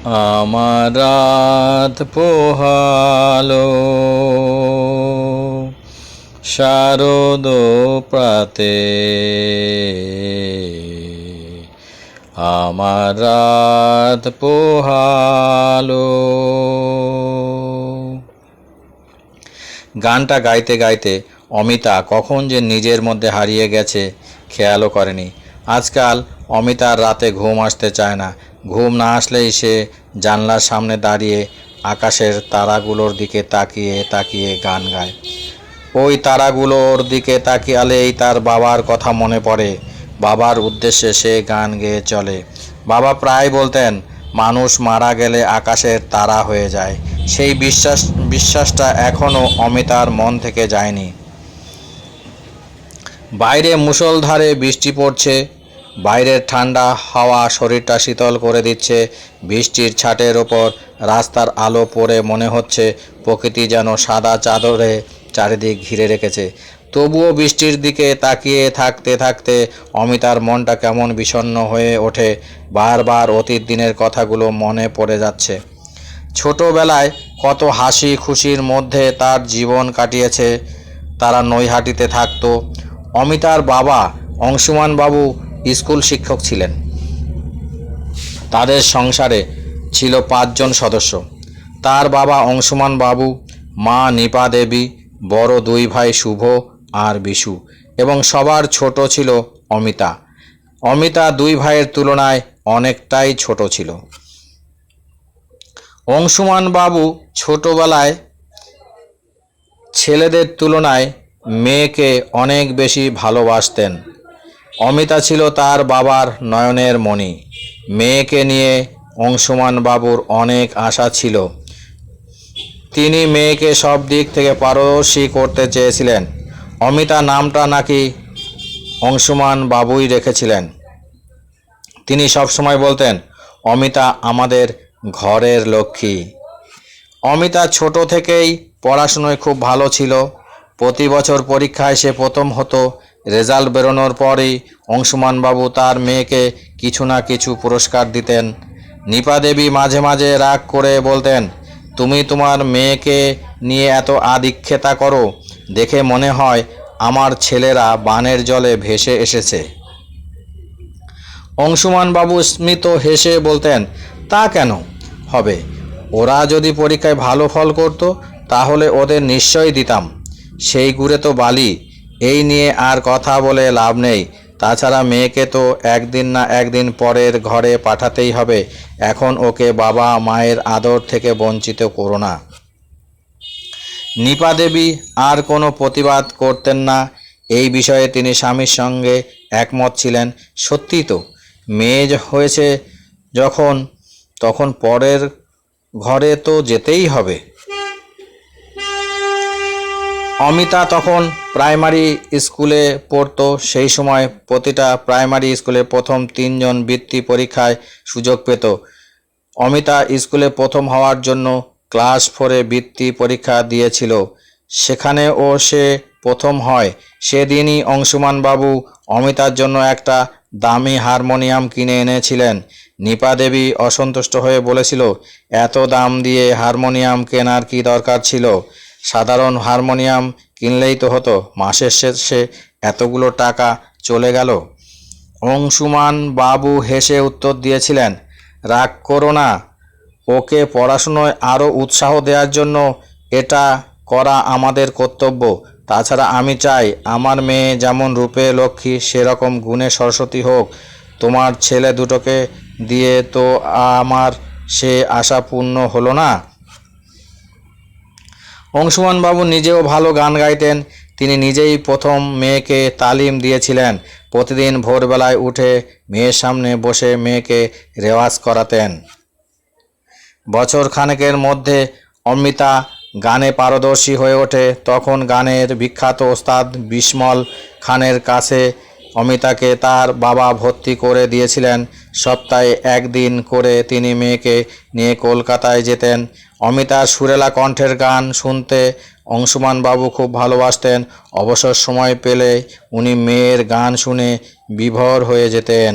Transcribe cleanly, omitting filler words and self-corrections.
আমার রাত পোহালো শারদ প্রাতে, আমার রাত পোহালো। গানটা গাইতে গাইতে অমিতা কখন যে নিজের মধ্যে হারিয়ে গেছে খেয়ালও করেনি। আজকাল অমিতার রাতে ঘুম আসতে চায় না। ঘুম না আসলেই সে জানলার সামনে দাঁড়িয়ে আকাশের তারাগুলোর দিকে তাকিয়ে তাকিয়ে গান গায়। ওই তারাগুলোর দিকে তাকিয়ালেই তার বাবার কথা মনে পড়ে। বাবার উদ্দেশ্যে সে গান গেয়ে চলে। বাবা প্রায় বলতেন, মানুষ মারা গেলে আকাশের তারা হয়ে যায়। সেই বিশ্বাসটা এখনও অমিতার মন থেকে যায়নি। বাইরে মুষলধারে বৃষ্টি পড়ছে। বাইরের ঠান্ডা হাওয়া শরীরটা শীতল করে দিচ্ছে। বৃষ্টির ছাটের ওপর রাস্তার আলো পড়ে মনে হচ্ছে প্রকৃতি যেন সাদা চাদরে চারিদিক ঘিরে রেখেছে। তবুও বৃষ্টির দিকে তাকিয়ে থাকতে থাকতে অমিতার মনটা কেমন বিষণ্ণ হয়ে ওঠে। বারবার অতীত দিনের কথাগুলো মনে পড়ে যাচ্ছে। ছোটবেলায় কত হাসি খুশির মধ্যে তার জীবন কাটিয়েছে। তারা নৈহাটিতে থাকতো। অমিতার বাবা অংশুমান বাবু স্কুল শিক্ষক ছিলেন। তাদের সংসারে ছিল 5 জন সদস্য। তার বাবা অংশুমান বাবু, মা নিপা দেবী, বড় 2 ভাই শুভ আর বিশু, এবং সবার ছোট ছিল অমিতা। অমিতা 2 ভাইয়ের তুলনায় অনেকটাই ছোট ছিল। অংশুমান বাবু ছোটবেলায় ছেলেদের তুলনায় মেয়েকে অনেক বেশি ভালোবাসতেন। অমিতা ছিল তার বাবার নয়নের মণি। মেয়েকে নিয়ে অংশুমান বাবুর অনেক আশা ছিল। তিনি মেয়েকে সব দিক থেকে পারদর্শী করতে চেয়েছিলেন। অমিতা নামটা নাকি অংশুমান বাবুই রেখেছিলেন। তিনি সবসময় বলতেন, অমিতা আমাদের ঘরের লক্ষ্মী। অমিতা ছোট থেকেই পড়াশোনায় খুব ভালো ছিল। প্রতি বছর পরীক্ষায় সে প্রথম হতো। রেজাল্ট বেরোনোর পরই অংশুমানবাবু তার মেয়েকে কিছু না কিছু পুরস্কার দিতেন। নিপা দেবী মাঝে মাঝে রাগ করে বলতেন, তুমি তোমার মেয়েকে নিয়ে এত আদিক্ষেতা করো, দেখে মনে হয় আমার ছেলেরা বানের জলে ভেসে এসেছে। অংশুমানবাবু স্মিত হেসে বলতেন, তা কেন হবে? ওরা যদি পরীক্ষায় ভালো ফল করত তাহলে ওদের নিশ্চয়ই দিতাম। সেই গুড়ে তো বালি। এই নিয়ে আর কথা বলে লাভ নেই। তাছাড়া মেয়েকে তো একদিন না একদিন পরের ঘরে পাঠাতেই হবে। এখন ওকে বাবা মায়ের আদর থেকে বঞ্চিত করো না। নিপা দেবী আর কোনো প্রতিবাদ করতেন না। এই বিষয়ে তিনি স্বামীর সঙ্গে একমত ছিলেন। সত্যিই তো, মেয়ে হয়েছে যখন, তখন পরের ঘরে তো যেতেই হবে। অমিতা তখন প্রাইমারি স্কুলে পড়তো। সেই সময় প্রতিটা প্রাইমারি স্কুলে প্রথম 3 জন বৃত্তি পরীক্ষায় সুযোগ পেত। অমিতা স্কুলে প্রথম হওয়ার জন্য ক্লাস 4-এ বৃত্তি পরীক্ষা দিয়েছিল। সেখানেও সে প্রথম হয়। সেদিনই অংশুমানবাবু অমিতার জন্য একটা দামি হারমোনিয়াম কিনে এনেছিলেন। নিপা দেবী অসন্তুষ্ট হয়ে বলেছিল, এত দাম দিয়ে হারমোনিয়াম কেনার কি দরকার ছিল? সাধারণ হারমোনিয়াম কিনলেই তো হতো। মাসের শেষে এতগুলো টাকা চলে গেল। অংশুমান বাবু হেসে উত্তর দিয়েছিলেন, রাগ করো না, ওকে পড়াশুনোয় আরও উৎসাহ দেওয়ার জন্য এটা করা আমাদের কর্তব্য। তাছাড়া আমি চাই আমার মেয়ে যেমন রূপে লক্ষ্মী সেরকম গুণে সরস্বতী হোক। তোমার ছেলে দুটোকে দিয়ে তো আমার সে আশা পূর্ণ হলো না। অংশুমানবাবু নিজেও ভালো গান গাইতেন। তিনি নিজেই প্রথম মেয়েকে তালিম দিয়েছিলেন। প্রতিদিন ভোরবেলায় উঠে মেয়ের সামনে বসে মেয়েকে রেওয়াজ করাতেন। বছর খানেকের মধ্যে অমিতা গানে পারদর্শী হয়ে ওঠে। তখন গানের বিখ্যাত ওস্তাদ বিসমল খানের কাছে অমিতাকে তার বাবা ভর্তি করে দিয়েছিলেন। সপ্তাহে 1 দিন করে তিনি মেয়েকে নিয়ে কলকাতায় যেতেন। অমিতার সুরেলা কণ্ঠের গান শুনতে অংশুমানবাবু খুব ভালোবাসতেন। অবসর সময় পেলে উনি মেয়ের গান শুনে বিভোর হয়ে যেতেন।